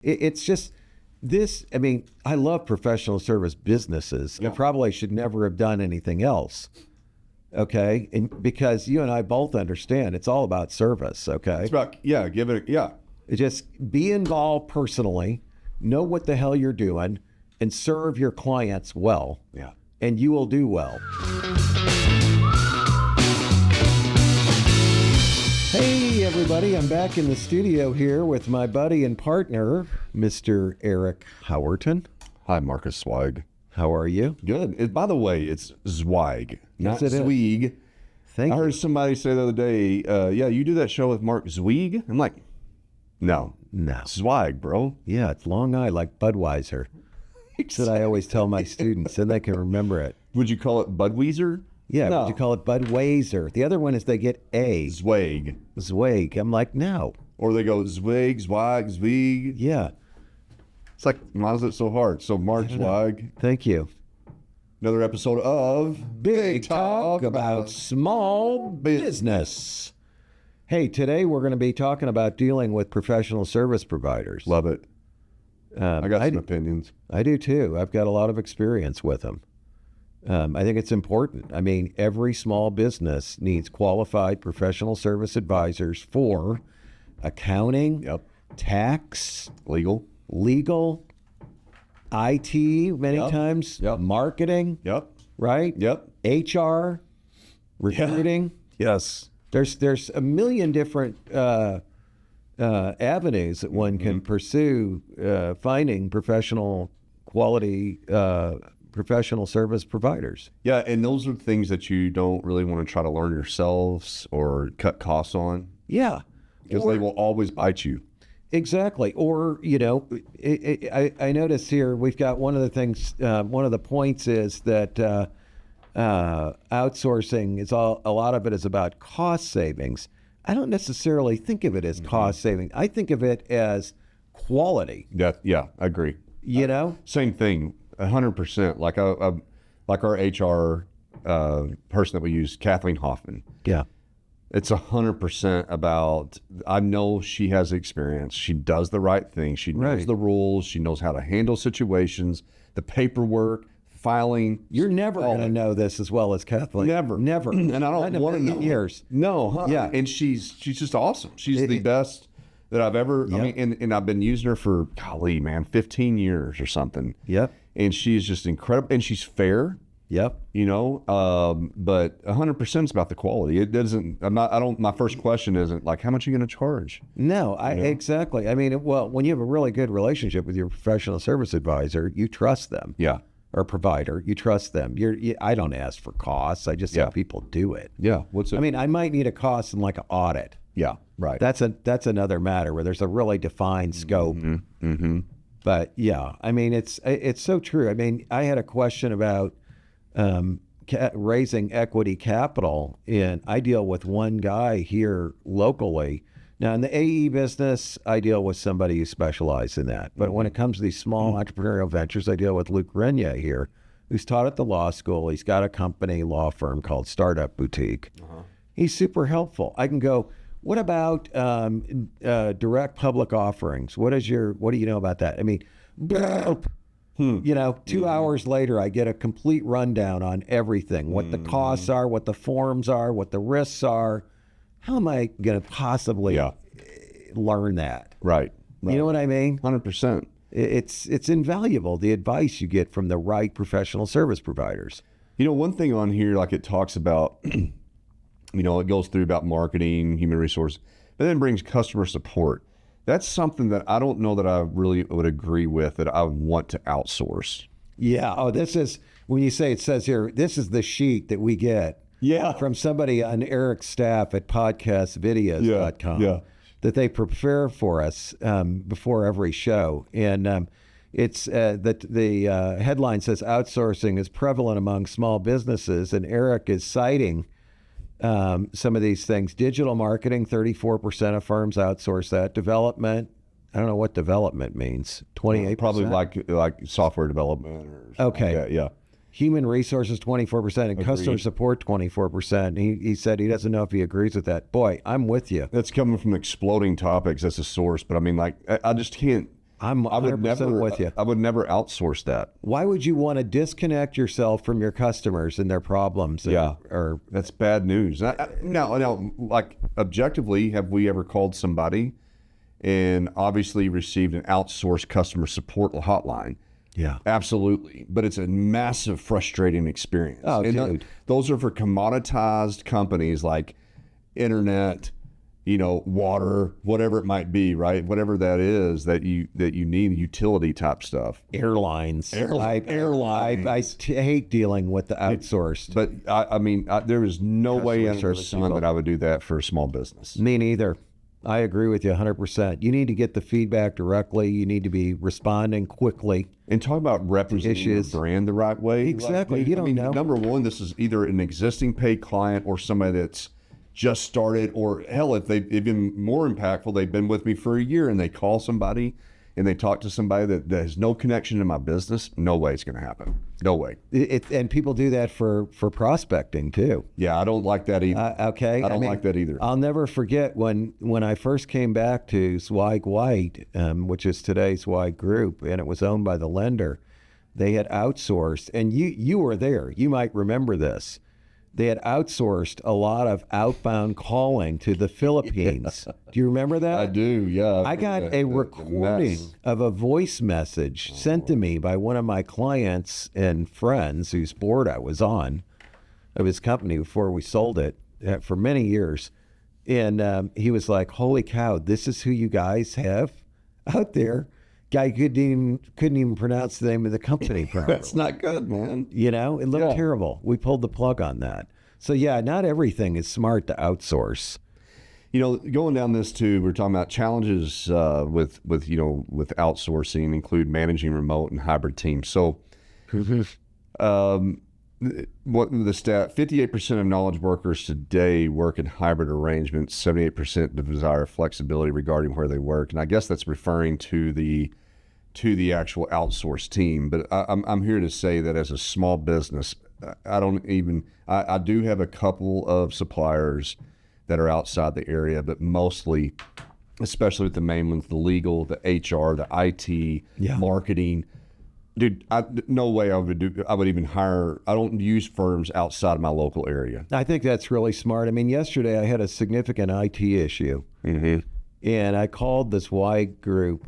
It's just this. I mean, I love professional service businesses. Yeah. I probably should never have done anything else. Okay. And because you and I both understand it's all about service. Okay. It's about, Just be involved personally, know what the hell you're doing, and serve your clients well. Yeah. And you will do well. Hey, everybody. I'm back in the studio here with my buddy and partner, Mr. Eric Howerton. Hi, Marcus Zweig. How are you? Good. By the way, it's Zweig, not Yes, it is. Zweig. Thank I you. heard somebody say the other day, yeah, you do that show with Mark Zweig? I'm like, no. No. Zweig, bro. Yeah, it's Long I like Budweiser. That's what I always tell my students, and they can remember it. Would you call it Budweiser? Yeah, No. would you call it Budweiser? The other one is they get A. Zweig. Zweig. I'm like, no. Or they go Zweig, Zweig. Yeah, It's like, why is it so hard? So Mark Zweig, thank you. another episode of Big Talk about small business. Hey, today we're going to be talking about dealing with professional service providers. Love it. I got some opinions. I do too. I've got a lot of experience with them. I think it's important. I mean, every small business needs qualified professional service advisors for accounting, Yep. tax, Legal. legal, IT many Yep. times, Yep. marketing, Yep. right? Yep. HR, recruiting. Yes. There's a million different avenues that one can pursue finding professional quality professional service providers. Yeah, and those are things that you don't really want to try to learn yourselves or cut costs on Yeah. because they will always bite you. Exactly. Or, you know, I noticed here we've got one of the things, one of the points is that outsourcing is a lot of it is about cost savings. I don't necessarily think of it as cost saving. I think of it as quality, Yeah, I agree. you know? Same thing, 100%. Like our HR person that we use, Kathleen Hoffman. Yeah. It's 100% about, I know she has experience. She does the right thing. She knows Right. the rules. She knows how to handle situations, the paperwork, filing. You're never going to know this as well as Kathleen. Never. Never. And I Not don't in a want to million know. years. No. Huh? Yeah. And she's just awesome. She's the best that I've ever, I mean, and I've been using her for, golly, man, 15 years or something. Yep. And she's just incredible. And she's fair. Yep. You know, but 100% is about the quality. It doesn't, my first question isn't like, how much are you going to charge? No, exactly. I mean, well, when you have a really good relationship with your professional service advisor, you trust them. Yeah. Or provider, you trust them. I don't ask for costs. I just have people do it. Yeah. What's it? I mean, I might need a cost in like an audit. Yeah. Right. That's another matter where there's a really defined scope. Mm-hmm. But yeah, I mean, it's so true. I mean, I had a question about raising equity capital, and I deal with one guy here locally. Now, in the AE business, I deal with somebody who specializes in that. But when it comes to these small entrepreneurial ventures, I deal with Luke Renier here, who's taught at the law school. He's got a company law firm called Startup Boutique. He's super helpful. I can go, what about direct public offerings? What do you know about that? I mean, you know, 2 hours later, I get a complete rundown on everything, what the costs are, what the forms are, what the risks are. How am I going to possibly learn that? Right. You know what I mean? 100%. It's invaluable, the advice you get from the right professional service providers. You know, one thing on here, like it talks about, you know, it goes through about marketing, human resource, but then brings customer support. That's something that I don't know that I really would agree with, that I want to outsource. Yeah. Oh, this is, when you say, it says here, this is the sheet that we get from somebody on Eric's staff at podcastvideos.com that they prepare for us before every show. And it's that the headline says outsourcing is prevalent among small businesses. And Eric is citing some of these things. Digital marketing, 34% of firms outsource that. Development, I don't know what development means. 28%. Probably like software development or something like that. Yeah. Human resources, 24%, and Agreed. customer support, 24%. He said he doesn't know if he agrees with that. Boy, I'm with you. That's coming from Exploding Topics. That's a source. But I mean, like, I just can't. I'm 100% with you. I would never outsource that. Why would you want to disconnect yourself from your customers and their problems? Or That's bad news. Now, like objectively, have we ever called somebody and obviously received an outsourced customer support hotline? yeah. Absolutely. But it's a massive, frustrating experience. Oh, and dude. those are for commoditized companies like internet, water, whatever it might be, right? Whatever that is that you need, utility type stuff. Airlines. Airlines. I hate dealing with the outsourced. But I mean, there is no way under the service sun people. that I would do that for a small business. Me neither. I agree with you 100%. You need to get the feedback directly. You need to be responding quickly. And talk about representing your Issues. brand the right way. Exactly. You don't know. Number one, this is either an existing paid client or somebody that's just started, or hell, if they've been more impactful, they've been with me for a year and they call somebody and they talk to somebody that has no connection to my business. No way it's going to happen. No way. And people do that for prospecting too. Yeah, I don't like that either. Okay. I don't like that either. I'll never forget when I first came back to Zweig White, which is today's Zweig Group, and it was owned by the lender. They had outsourced, and you were there. You might remember this. They had outsourced a lot of outbound calling to the Philippines. Do you remember that? I do, yeah. I got a recording of a voice message sent to me by one of my clients and friends whose board I was on of his company before we sold it for many years. And he was like, holy cow, this is who you guys have out there. Guy couldn't even pronounce the name of the company properly. That's not good, man. It looked terrible. We pulled the plug on that. So yeah, not everything is smart to outsource. Going down this too, we're talking about challenges with outsourcing include managing remote and hybrid teams. So, what the stat? 58% of knowledge workers today work in hybrid arrangements. 78% desire flexibility regarding where they work, and I guess that's referring to the actual outsourced team. But I'm here to say that as a small business, I do have a couple of suppliers that are outside the area, but mostly, especially with the main ones, the legal, the HR, the IT, marketing. Dude, no way I would even hire. I don't use firms outside of my local area. I think that's really smart. I mean, yesterday I had a significant IT issue, and I called this Zweig Group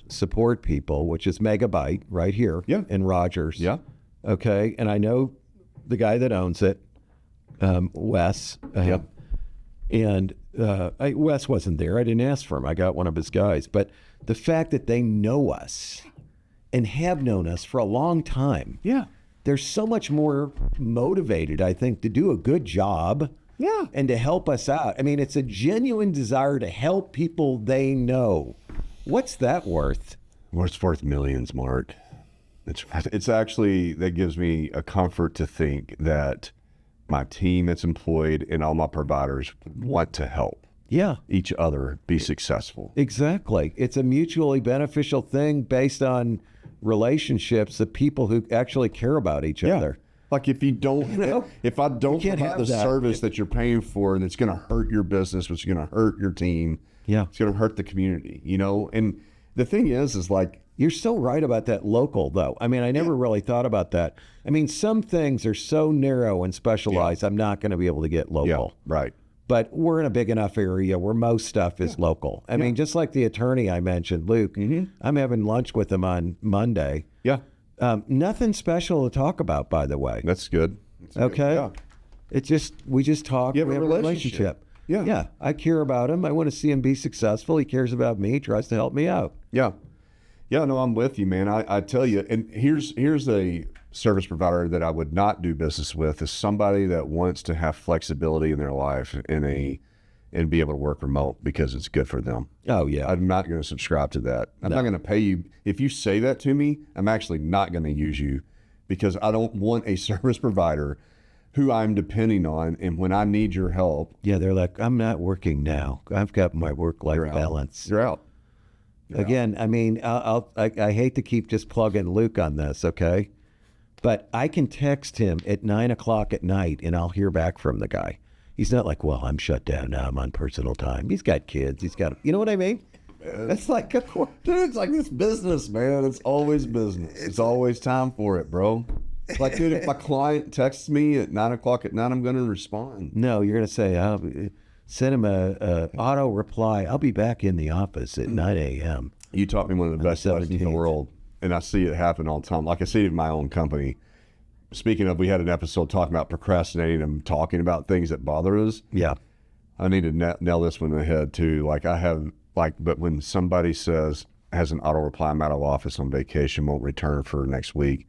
support people, which is Megabyte right here in Rogers. Yeah. Okay. And I know the guy that owns it, Wes. And Wes wasn't there. I didn't ask for him. I got one of his guys. But the fact that they know us and have known us for a long time, they're so much more motivated, I think, to do a good job. Yeah. And to help us out. I mean, it's a genuine desire to help people they know. What's that worth? Well, it's worth millions, Mark. It's actually, that gives me a comfort to think that my team that's employed and all my providers want to help each other be successful. Exactly. It's a mutually beneficial thing based on relationships of people who actually care about each other. Like if I don't provide the service that you're paying for, and it's going to hurt your business, it's going to hurt your team. Yeah. It's going to hurt the community, And the thing is like, you're so right about that local, though. I mean, I never really thought about that. I mean, some things are so narrow and specialized, I'm not going to be able to get local. Yeah, right. But we're in a big enough area where most stuff is local. I mean, just like the attorney I mentioned, Luke, I'm having lunch with him on Monday. Yeah. Nothing special to talk about, by the way. That's good. Okay. We just talk. You have we a have relationship. Yeah. Yeah. I care about him. I want to see him be successful. He cares about me. He tries to help me out. Yeah. Yeah, no, I'm with you, man. I tell you, and here's a service provider that I would not do business with, is somebody that wants to have flexibility in their life and be able to work remote because it's good for them. Oh, yeah. I'm not going to subscribe to that. I'm not going to pay you. If you say that to me, I'm actually not going to use you because I don't want a service provider who I'm depending on, and when I need your help. Yeah, they're like, I'm not working now. I've got my work-life balance. You're out. Again, I mean, I hate to keep just plugging Luke on this, okay? But I can text him at 9 o'clock at night, and I'll hear back from the guy. He's not like, well, I'm shut down now. I'm on personal time. He's got kids. He's got, you know what I mean? man. It's like Dude, it's like this business, man. It's always business. It's always time for it, bro. It's like, dude, if my client texts me at 9:00 at night, I'm going to respond. no, you're gonna say, send him a auto reply. I'll be back in the office at 9 a.m. You taught me one of the best lessons in the 17th. world, and I see it happen all the time. Like I see it in my own company. Speaking of, we had an episode talking about procrastinating and talking about things that bother us. Yeah. I need to nail this one in the head too. But when somebody has an auto reply, I'm out of office on vacation, won't return for next week.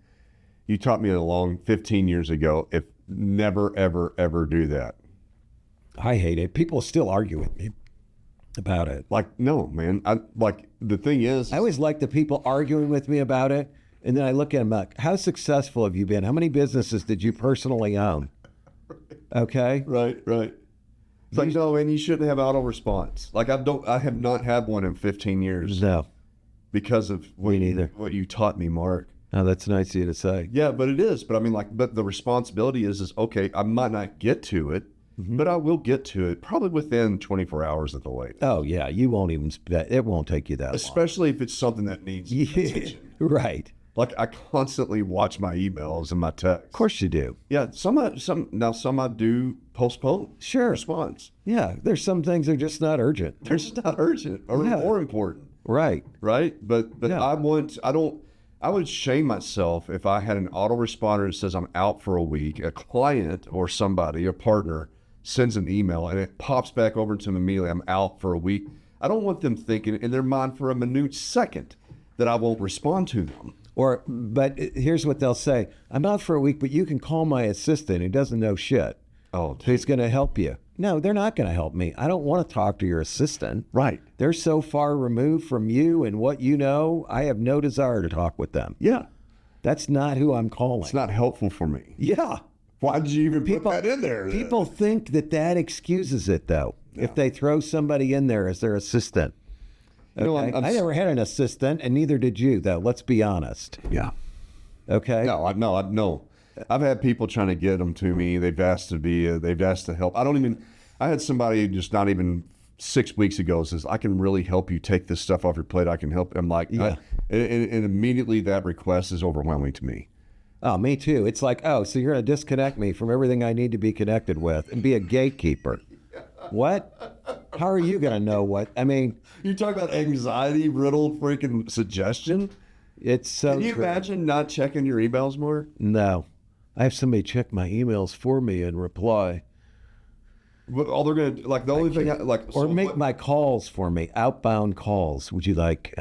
You taught me 15 years ago, if never, ever, ever do that. I hate it. People still argue with me about it. Like, no, man. The thing is, I always like the people arguing with me about it. And then I look at them like, how successful have you been? How many businesses did you personally own? Okay. right. It's like, no, man, you shouldn't have auto response. Like, I have not had one in 15 years No. because of Me neither. what you taught me, Mark. Oh, that's nice of you to say. Yeah, but it is. But I mean, but the responsibility is okay, I might not get to it, but I will get to it probably within 24 hours at the latest. Oh, yeah. You won't even, it won't take you that Especially if it's something that needs long. Yeah. attention. Right. Like, I constantly watch my emails and my texts. Of course you do. Yeah, some I do postpone Sure. response. Yeah. There's some things that are just not urgent. They're just not urgent or Yeah. more important, Right. right? But Yeah. I would shame myself if I had an autoresponder that says I'm out for a week. A client or somebody, a partner, sends an email and it pops back over to me immediately. I'm out for a week. I don't want them thinking in their mind for a minute second that I won't respond to them. But here's what they'll say. I'm out for a week, but you can call my assistant who doesn't know shit. Oh, Who's going to help you? No, they're not going to help me. I don't want to talk to your assistant. right. They're so far removed from you and what you know, I have no desire to talk with them. Yeah. That's not who I'm calling. It's not helpful for me. Yeah. Why did you even put that in there? People think that excuses it, though, if they throw somebody in there as their assistant. You know, Okay? I never had an assistant, and neither did you, though. Let's be honest. Yeah. Okay? No. I've had people trying to get them to me. They've asked to help. I had somebody just not even 6 weeks ago says, I can really help you take this stuff off your plate. I can help. I'm like, Yeah. And immediately that request is overwhelming to me. Oh, me too. It's like, oh, so you're going to disconnect me from everything I need to be connected with and be a gatekeeper. What? How are you going to know what? I mean, You talk about anxiety riddled freaking suggestion. it's so Can you true. imagine not checking your emails more? No. I have somebody check my emails for me and reply. What all they're gonna the only thing Or make my calls for me, outbound calls. Would you like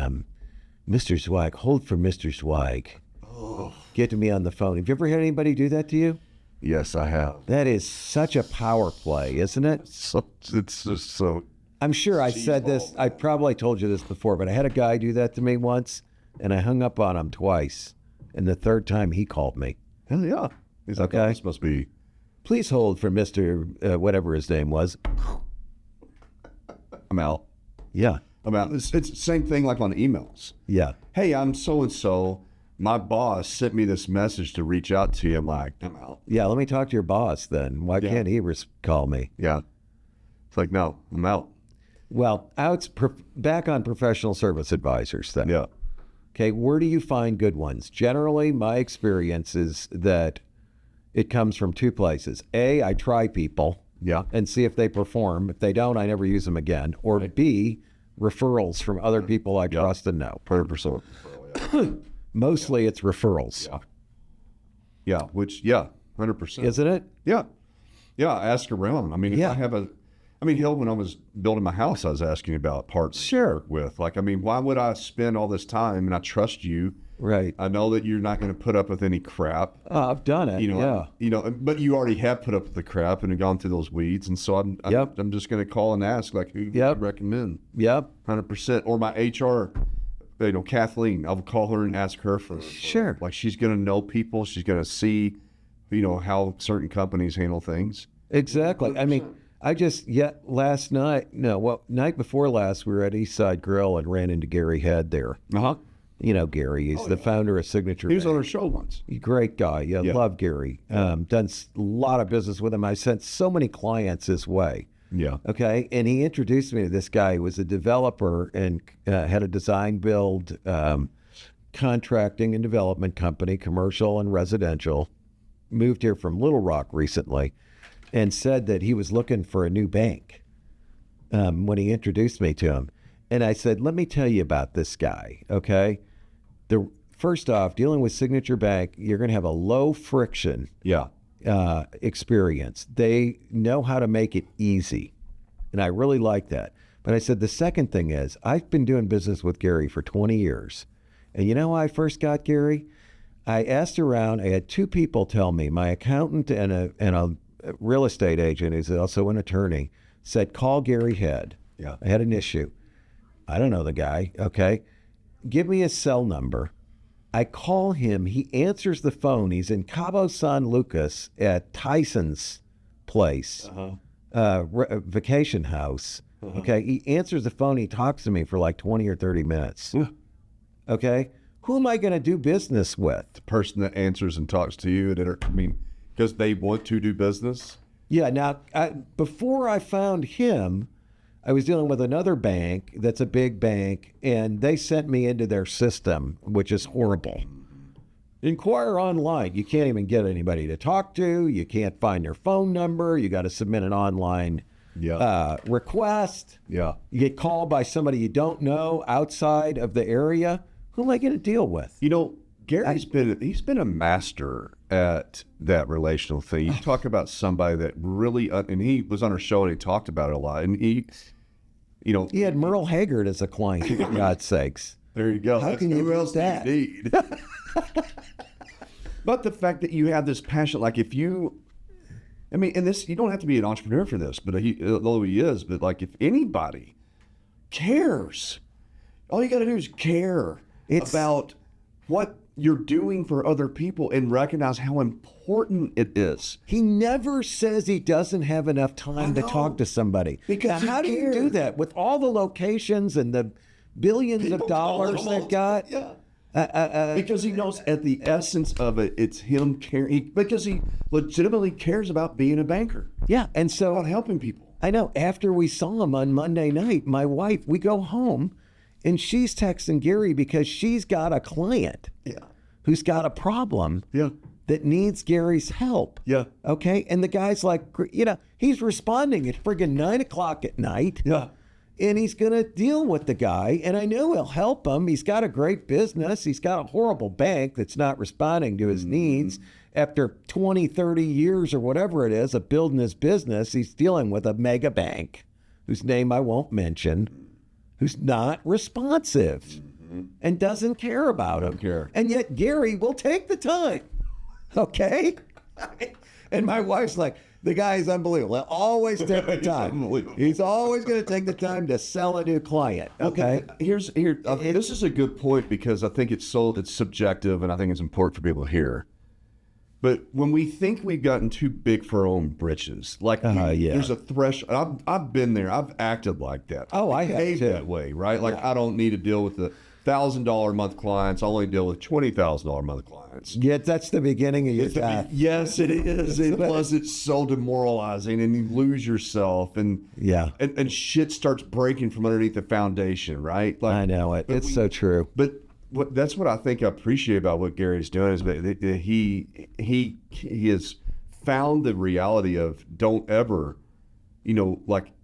Mr. Zweig? Hold for Mr. Zweig. Get to me on the phone. Have you ever had anybody do that to you? Yes, I have. That is such a power play, isn't it? So it's just so. I'm sure I said this. I probably told you this before, but I had a guy do that to me once, and I hung up on him twice. And the third time he called me. Hell yeah. He's like, Okay. oh, this must be. Please hold for Mr. Whatever his name was. I'm out. Yeah. I'm out. It's the same thing like on emails. Yeah. Hey, I'm so and so. My boss sent me this message to reach out to you. I'm like, I'm out. Yeah. Let me talk to your boss then. Why can't he call me? Yeah. It's like, no, I'm out. Well, back on professional service advisors then. Yeah. Okay, where do you find good ones? Generally, my experience is that it comes from two places. A, I try people Yeah. and see if they perform. If they don't, I never use them again. Or B, referrals from other people I trust and know. 100%. Mostly it's referrals, Yeah. Yeah. 100%. isn't it? Yeah. Yeah. Ask around. I mean, if Yeah. hell, when I was building my house, I was asking about parts Sure. with. Like, I mean, why would I spend all this time and I trust you? Right. I know that you're not going to put up with any crap. I've done it. But you already have put up with the crap and have gone through those weeds. And so I'm just going to call and ask, like, who would you recommend? Yep. 100%. Or my HR, Kathleen, I'll call her and ask her for Sure. like, she's going to know people. She's going to see, how certain companies handle things. Exactly. I mean, night before last, we were at Eastside Grill and ran into Gary Head there. Uh-huh. You know Gary. He's the founder of Signature He was Bank. on our show once. Great guy. Yeah, love Gary. Done a lot of business with him. I sent so many clients his way. Yeah. Okay. And he introduced me to this guy who was a developer and had a design build contracting and development company, commercial and residential, moved here from Little Rock recently, and said that he was looking for a new bank when he introduced me to him. And I said, let me tell you about this guy, okay? First off, dealing with Signature Bank, you're going to have a low friction Yeah. experience. They know how to make it easy. And I really like that. But I said, the second thing is, I've been doing business with Gary for 20 years. And you know how I first got Gary? I asked around. I had two people tell me, my accountant and a real estate agent, who's also an attorney, said, call Gary Head. Yeah. I had an issue. I don't know the guy. Okay. Give me his cell number. I call him. He answers the phone. He's in Cabo San Lucas at Tyson's place, vacation house. Okay. He answers the phone. He talks to me for like 20 or 30 minutes. Okay. Who am I going to do business with? The person that answers and talks to you, because they want to do business. Yeah. Now, before I found him, I was dealing with another bank that's a big bank, and they sent me into their system, which is horrible. Inquire online. You can't even get anybody to talk to. You can't find their phone number. You got to submit an online request. Yeah. You get called by somebody you don't know outside of the area. Who am I going to deal with? You know, Gary's been a master at that relational thing. You talk about somebody that really, and he was on our show and he talked about it a lot. And he had Merle Haggard as a client, for God's sakes. There you go. How can you else that? Need? But the fact that you have this passion, like and this, you don't have to be an entrepreneur for this, but although he is, but like if anybody cares, all you got to do is care about what you're doing for other people and recognize how important it is. He never says he doesn't have enough time to talk to somebody. Because now, how do you do that with all the locations and the billions of dollars they've got? Yeah. Because he knows at the essence of it, it's him caring. Because he legitimately cares about being a banker. Yeah, and so About helping people. I know. After we saw him on Monday night, my wife, we go home, and she's texting Gary because she's got a client who's got a problem that needs Gary's help. Yeah. Okay? And the guy's like, he's responding at friggin' 9 o'clock at night. Yeah. And he's going to deal with the guy. And I know he'll help him. He's got a great business. He's got a horrible bank that's not responding to his needs. After 20, 30 years or whatever it is of building his business, he's dealing with a mega bank whose name I won't mention, who's not responsive and doesn't care about him. And yet Gary will take the time. Okay? And my wife's like, the guy is unbelievable. He'll always take the time. He's always going to take the time to sell a new client. Okay? This is a good point because I think it's subjective and I think it's important for people to hear. But when we think we've gotten too big for our own britches, there's a threshold. I've been there. I've acted like that. Oh, I have behaved too. that way, right? Like I don't need to deal with the $1,000 a month clients. I only deal with $20,000 a month clients. Yeah, that's the beginning of your path. Yes, it is. Plus, it's so demoralizing, and you lose yourself, and shit starts breaking from underneath the foundation, right? Like, I know it. It's so true. But that's what I think I appreciate about what Gary's doing is that he has found the reality of don't ever,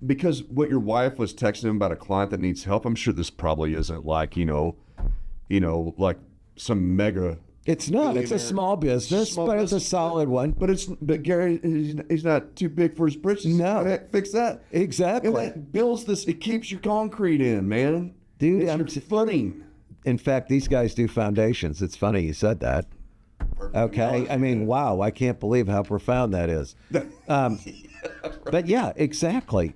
because what your wife was texting him about a client that needs help. I'm sure this probably isn't like like some mega. It's not. It's a small business, but it's a solid one. But Gary, he's not too big for his britches. No, fix that exactly. It builds this. It keeps your concrete in, man. Dude, it's your footing. In fact, these guys do foundations. It's funny you said that. Okay, I mean, wow, I can't believe how profound that is. But yeah, exactly.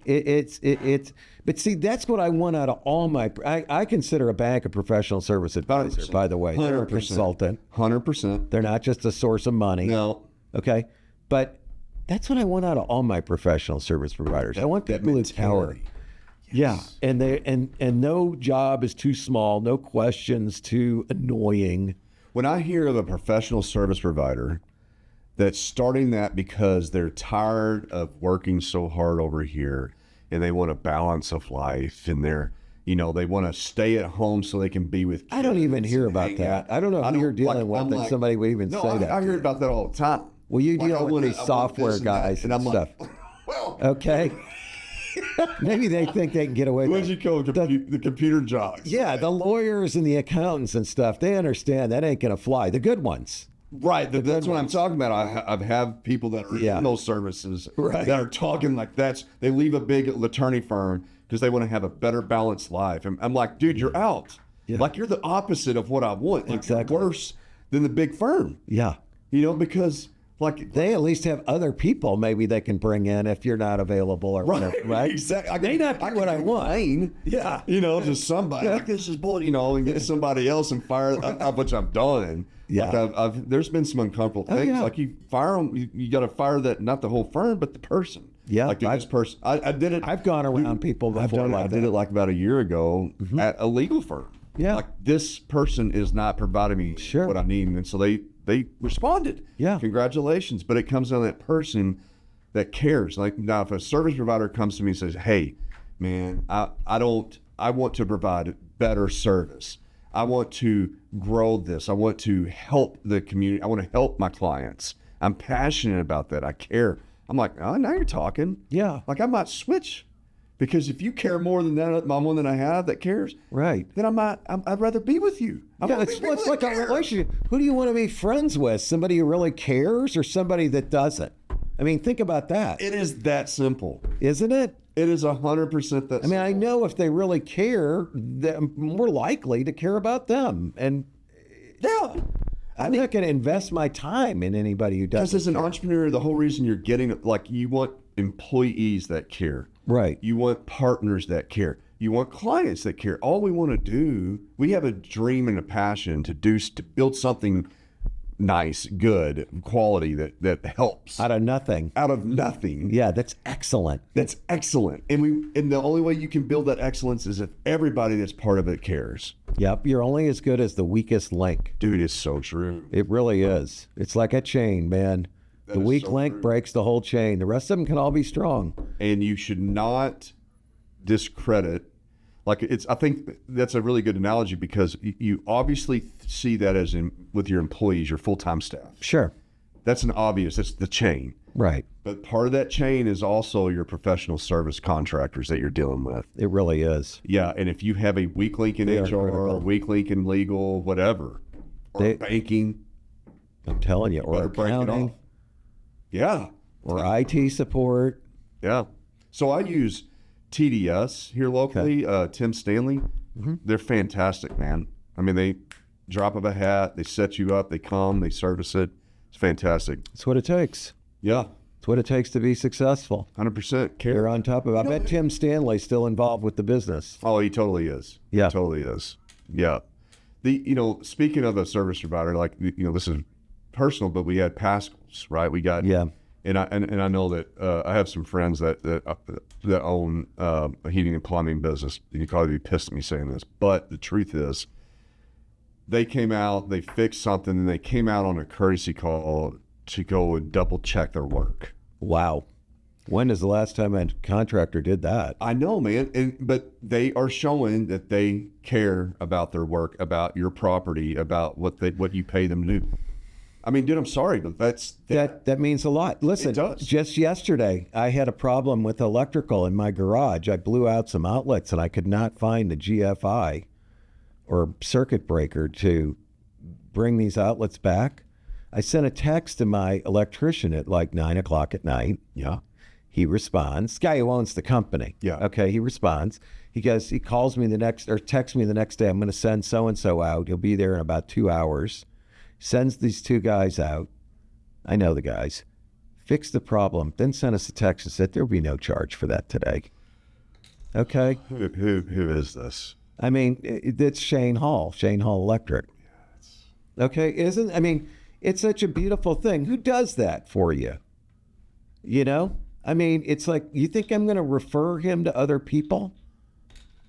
But see, that's what I want out of all my. I consider a bank a professional service advisor. 100%. By the way, they're a 100%. consultant. 100%. They're not just a source of money. No. Okay, but that's what I want out of all my professional service providers. I want people who power. Yes. Yeah, and no job is too small. No questions too annoying. When I hear of a professional service provider that's starting that because they're tired of working so hard over here and they want a balance of life, and they want to stay at home so they can be with kids. I don't even hear about that. I don't know who you're dealing with that somebody would even say that. I hear about that all the time. Well, you deal with these software guys and stuff. Well, okay. Maybe they think they can get away what with did you call the computer jocks? Yeah, the lawyers and the accountants and stuff, they understand that ain't going to fly. The good ones. Right. That's what I'm talking about. I've had people that are in those services that are talking like they leave a big attorney firm because they want to have a better balanced life. And I'm like, dude, you're out. Yeah. Like, you're the opposite of what I want. Like, exactly. Worse than the big firm. Yeah. Because like they at least have other people maybe they can bring in if you're not available or whatever, right? Exactly. I may not be what I want. Yeah. Just somebody. Like, this is bull, and get somebody else and fire, which I've done. Yeah. Like there's been some uncomfortable things. Yeah. Like, you fire them, you got to fire that, not the whole firm, but the person. Yeah. Like, this person. I did it. I've gone around people before. I did it like about a year ago at a legal firm. Yeah. Like, this person is not providing me what I need. And so they responded. Yeah. Congratulations. But it comes down to that person that cares. Like, now, if a service provider comes to me and says, hey, man, I want to provide better service. I want to grow this. I want to help the community. I want to help my clients. I'm passionate about that. I care. I'm like, oh, now you're talking. Yeah. Like, I might switch. Because if you care more than that, my one that I have that cares, right? Then I'd rather be with you. It's like a relationship. Who do you want to be friends with? Somebody who really cares or somebody that doesn't? I mean, think about that. It is that simple, isn't it? It is 100% that. I mean, I know if they really care, they're more likely to care about them. And yeah, I'm not going to invest my time in anybody who doesn't. Because as an entrepreneur, the whole reason you're getting, like, you want employees that care. Right. You want partners that care. You want clients that care. All we want to do, we have a dream and a passion to build something nice, good, quality that helps. Out of nothing. Out of nothing. Yeah, that's excellent. That's excellent. And the only way you can build that excellence is if everybody that's part of it cares. Yep, you're only as good as the weakest link. Dude, it's so true. It really is. It's like a chain, man. The weak link breaks the whole chain. The rest of them can all be strong. And you should not discredit. Like, I think that's a really good analogy because you obviously see that as with your employees, your full-time staff. Sure. That's that's the chain. Right. But part of that chain is also your professional service contractors that you're dealing with. It really is. Yeah. And if you have a weak link in HR or a weak link in legal, whatever, or banking. I'm telling you, or accounting. Yeah. Or IT support. Yeah. So I use TDS here locally, Tim Stanley. Mm-hmm. They're fantastic, man. I mean, they drop of a hat, they set you up, they come, they service it. It's fantastic. That's what it takes. Yeah. It's what it takes to be successful. 100% care. They're on top of it. I bet Tim Stanley's still involved with the business. Oh, he totally is. Yeah. He totally is. Yeah. Speaking of a service provider, like, this is personal, but we had Pascal's, right? We got, and I know that I have some friends that own a heating and plumbing business. You'd probably be pissed at me saying this, but the truth is, they came out, they fixed something, and they came out on a courtesy call to go and double check their work. Wow. When is the last time a contractor did that? I know, man. But they are showing that they care about their work, about your property, about what you pay them to do. I mean, dude, I'm sorry, but that means a lot. Listen, it does. Just yesterday, I had a problem with electrical in my garage. I blew out some outlets, and I could not find the GFI or circuit breaker to bring these outlets back. I sent a text to my electrician at like 9 o'clock at night. Yeah. He responds. Guy who owns the company. Yeah. Okay, he responds. He calls me texts me the next day. I'm going to send so-and-so out. He'll be there in about 2 hours. Sends these two guys out. I know the guys. Fix the problem. Then sent us a text and said there'll be no charge for that today. Okay. Who is this? I mean, it's Shane Hall Electric. Okay, it's such a beautiful thing. Who does that for you? I mean, it's like, you think I'm going to refer him to other people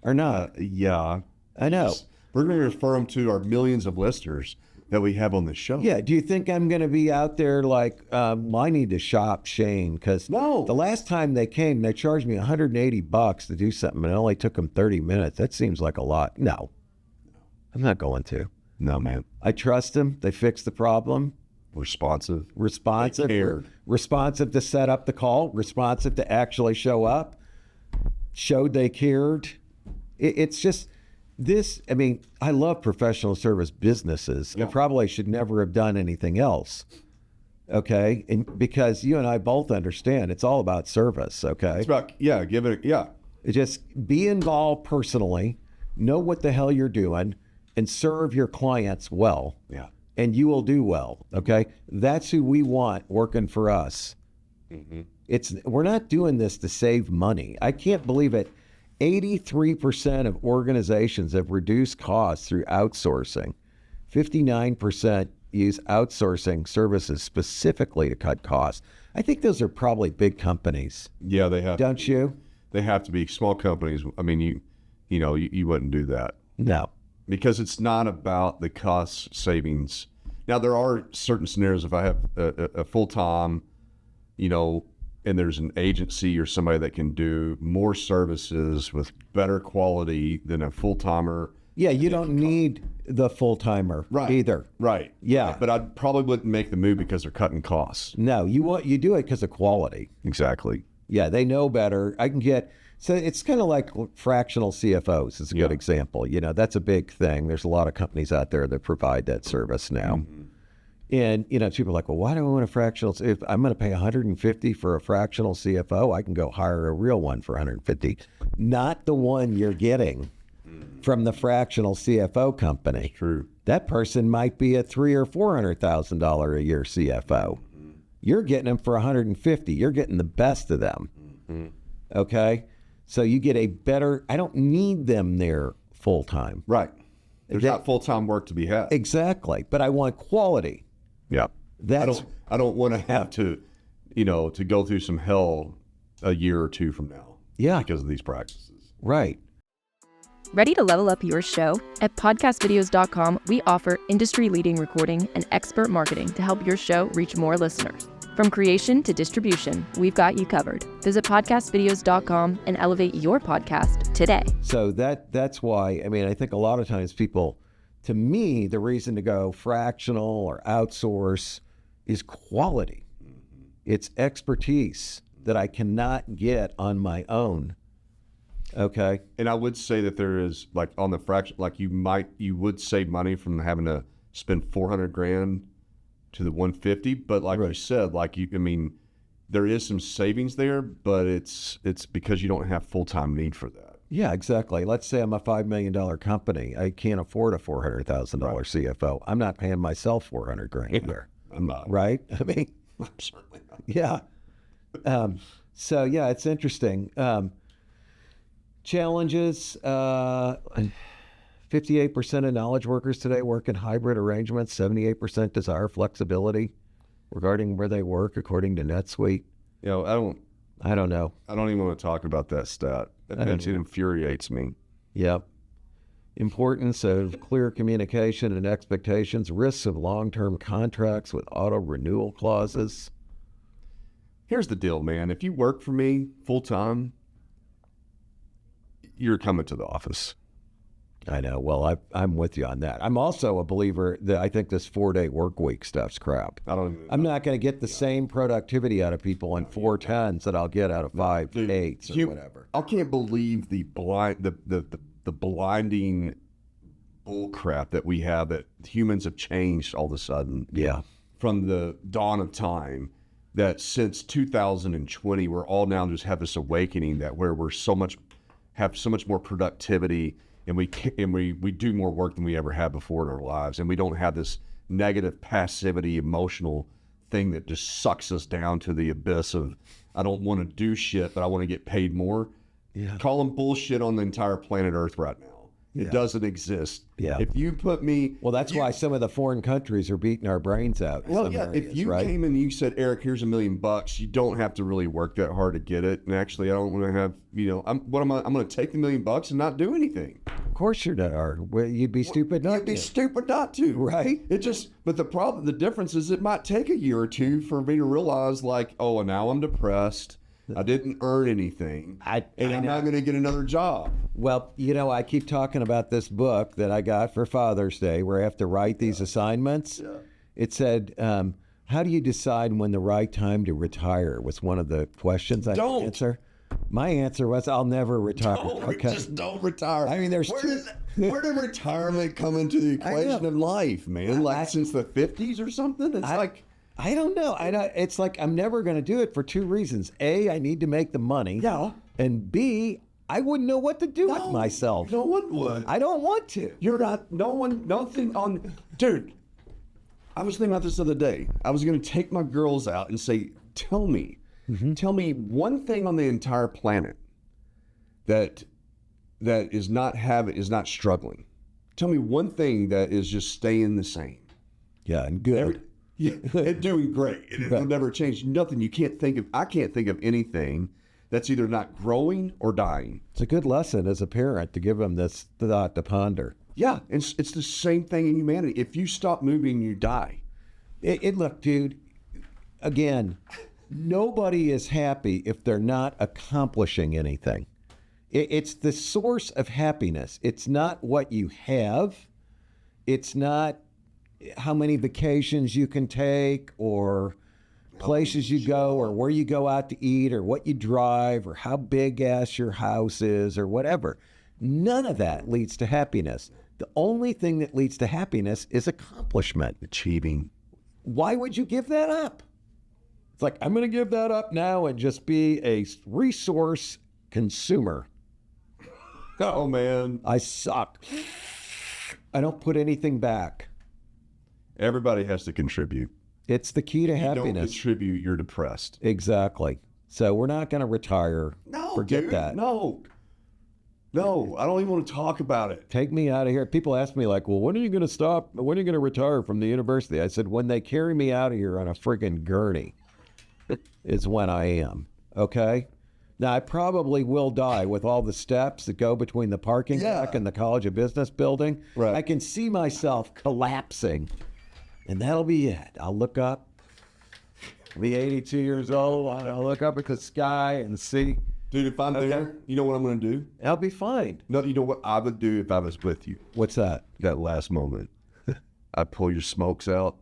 or not? Yeah. I know. We're going to refer him to our millions of listeners. that we have on the show. Yeah. Do you think I'm going to be out there like, well, I need to shop Shane? Because No. the last time they came, they charged me $180 to do something, and it only took them 30 minutes. That seems like a lot. No, I'm not going to. No, man. I trust them. They fixed the problem. Responsive. Responsive. They cared. Responsive to set up the call. Responsive to actually show up. Showed they cared. It's just this. I mean, I love professional service businesses. Yeah. I probably should never have done anything else. Okay. And because you and I both understand it's all about service. Okay. It's about, give it, Just be involved personally, know what the hell you're doing, and serve your clients well. Yeah. And you will do well. Okay. That's who we want working for us. We're not doing this to save money. I can't believe it. 83% of organizations have reduced costs through outsourcing. 59% use outsourcing services specifically to cut costs. I think those are probably big companies. Yeah, they have. Don't you? They have to be small companies. I mean, you wouldn't do that. No. Because it's not about the cost savings. Now, there are certain scenarios. If I have a full-time, and there's an agency or somebody that can do more services with better quality than a full-timer. Yeah, you don't need the full-timer either. Right. Yeah. Right. But I probably wouldn't make the move because they're cutting costs. No, you do it because of quality. Exactly. Yeah, they know better. So it's kind of like fractional CFOs is a good example. That's a big thing. There's a lot of companies out there that provide that service now. And, people are like, well, why do I want a fractional? If I'm going to pay $150 for a fractional CFO, I can go hire a real one for $150. Not the one you're getting from the fractional CFO company. True. That person might be a $300,000 or $400,000 a year CFO. You're getting them for $150. You're getting the best of them. Okay? So you get a better, I don't need them there full time. Right. There's not full-time work to be had. Exactly. But I want quality. Yeah. That's I don't want to have to, to go through some hell a year or two from now. Yeah. Because of these practices. right. Ready to level up your show? At podcastvideos.com, we offer industry-leading recording and expert marketing to help your show reach more listeners. From creation to distribution, we've got you covered. Visit podcastvideos.com and elevate your podcast today. So that's why, I think a lot of times people, to me, the reason to go fractional or outsource is quality. It's expertise that I cannot get on my own. Okay. And I would say that there is, like, on the fraction, like you would save money from having to spend $400,000 to the 150, but like you said, there is some savings there, but it's because you don't have full-time need for that. Yeah, exactly. Let's say I'm a $5 million company. I can't afford a $400,000 CFO. I'm not paying myself $400,000 either. I'm not. Right? I'm certainly not. Yeah. So yeah, it's interesting. Challenges. 58% of knowledge workers today work in hybrid arrangements. 78% desire flexibility regarding where they work, according to NetSuite. I don't know. I don't even want to talk about that stat. It infuriates me. Yep. Importance of clear communication and expectations. Risks of long-term contracts with auto renewal clauses. Here's the deal, man. If you work for me full-time, you're coming to the office. I know. Well, I'm with you on that. I'm also a believer that I think this 4-day work week stuff's crap. I'm not going to get the same productivity out of people in 4 10s that I'll get out of 5 8s or whatever. I can't believe the blinding bull crap that we have, that humans have changed all of a sudden. Yeah. From the dawn of time, that since 2020, we're all now just have this awakening that where we're have so much more productivity. And we do more work than we ever have before in our lives, and we don't have this negative passivity, emotional thing that just sucks us down to the abyss of, I don't want to do shit, but I want to get paid more. Yeah. Call them bullshit on the entire planet Earth right now. It doesn't exist. Yeah. If you put me... Well, that's why some of the foreign countries are beating our brains out. in Well, some yeah, areas, if you right? came in and you said, Eric, here's $1 million, you don't have to really work that hard to get it. And actually, I don't want to have, I'm going to take the $1 million and not do anything. Of course you are. Well, you'd be stupid not You'd be to. stupid not to. Right? But the difference is it might take a year or two for me to realize like, oh, and now I'm depressed. I didn't earn anything. I'm not going to get another job. Well, I keep talking about this book that I got for Father's Day where I have to write these assignments. Yeah. It said, how do you decide when the right time to retire was one of the questions I Don't. answer. My answer was, I'll never retire. Just don't retire. I mean, there's where did retirement come into the equation of life, man? Like since the 50s or something? I don't know. It's like I'm never going to do it for two reasons. A, I need to make the money. Yeah. And B, I wouldn't know what to do with myself. No one would. I don't want to. You're not, nothing on, dude, I was thinking about this the other day. I was going to take my girls out and say, tell me one thing on the entire planet that is not struggling. Tell me one thing that is just staying the same. Yeah, and good. It's doing great. It'll never change. Nothing. I can't think of anything that's either not growing or dying. It's a good lesson as a parent to give them this thought to ponder. Yeah, it's the same thing in humanity. If you stop moving, you die. Look, dude, again, nobody is happy if they're not accomplishing anything. It's the source of happiness. It's not what you have. It's not how many vacations you can take or places you go or where you go out to eat or what you drive or how big ass your house is or whatever. None of that leads to happiness. The only thing that leads to happiness is accomplishment. Achieving. Why would you give that up? It's like, I'm going to give that up now and just be a resource consumer. Oh, man. I suck. I don't put anything back. Everybody has to contribute. It's the key to If you happiness. don't contribute, you're depressed. Exactly. So we're not going to retire. No, Forget dude, that. No, I don't even want to talk about it. Take me out of here. People ask me like, well, when are you going to stop? When are you going to retire from the university? I said, when they carry me out of here on a friggin' gurney is when I am. Okay? Now, I probably will die with all the steps that go between the parking deck and the College of Business building. Right. I can see myself collapsing, and that'll be it. I'll look up. I'll be 82 years old. I'll look up at the sky and see. Dude, if I'm there, you know what I'm going to do? I'll be fine. No, you know what I would do if I was with you? What's that? That last moment. I'd pull your smokes out.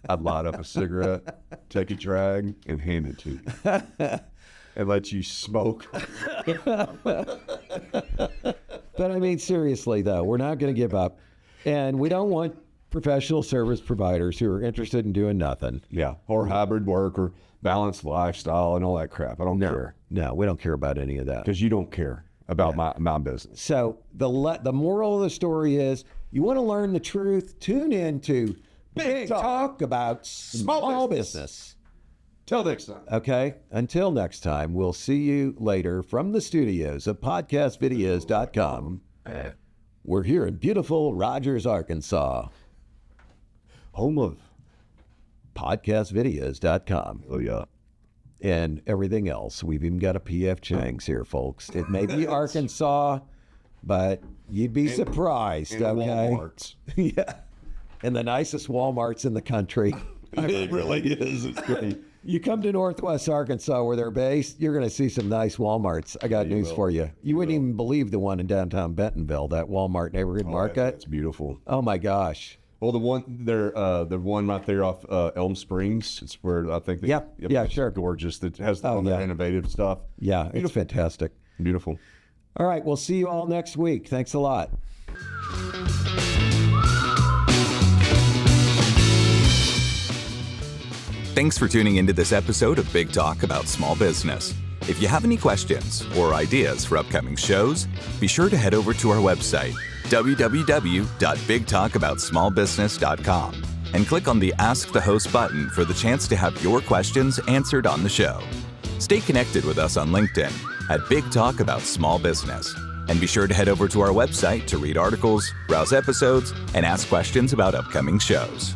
I'd light up a cigarette, take a drag, and hand it to you. And let you smoke. But I mean, seriously, though, we're not going to give up. And we don't want professional service providers who are interested in doing nothing. Yeah, or hybrid work or balanced lifestyle and all that crap. I don't care. No, we don't care about any of that. Because you don't care about my business. So the moral of the story is, you want to learn the truth, tune in to Big Talk about small business. Till next time. Okay, until next time, we'll see you later from the studios of podcastvideos.com. We're here in beautiful Rogers, Arkansas. Home of podcastvideos.com. Oh, yeah. And everything else. We've even got a P.F. Chang's here, folks. It may be Arkansas, but you'd be surprised, and okay? Walmarts. Yeah. And the nicest Walmarts in the country. It really is. It's great. You come to Northwest Arkansas where they're based, you're going to see some nice Walmarts. I got news for you. You wouldn't even believe the one in downtown Bentonville, that Walmart neighborhood market. It's beautiful. Oh, my gosh. Well, the one right there off Elm Springs. It's where I think. Yeah, sure. Gorgeous. That has all the innovative stuff. Yeah, it's fantastic. Beautiful. All right, we'll see you all next week. Thanks a lot. Thanks for tuning into this episode of Big Talk about small business. If you have any questions or ideas for upcoming shows, be sure to head over to our website, www.bigtalkaboutsmallbusiness.com, and click on the Ask the Host button for the chance to have your questions answered on the show. Stay connected with us on LinkedIn at Big Talk About Small Business. And be sure to head over to our website to read articles, browse episodes, and ask questions about upcoming shows.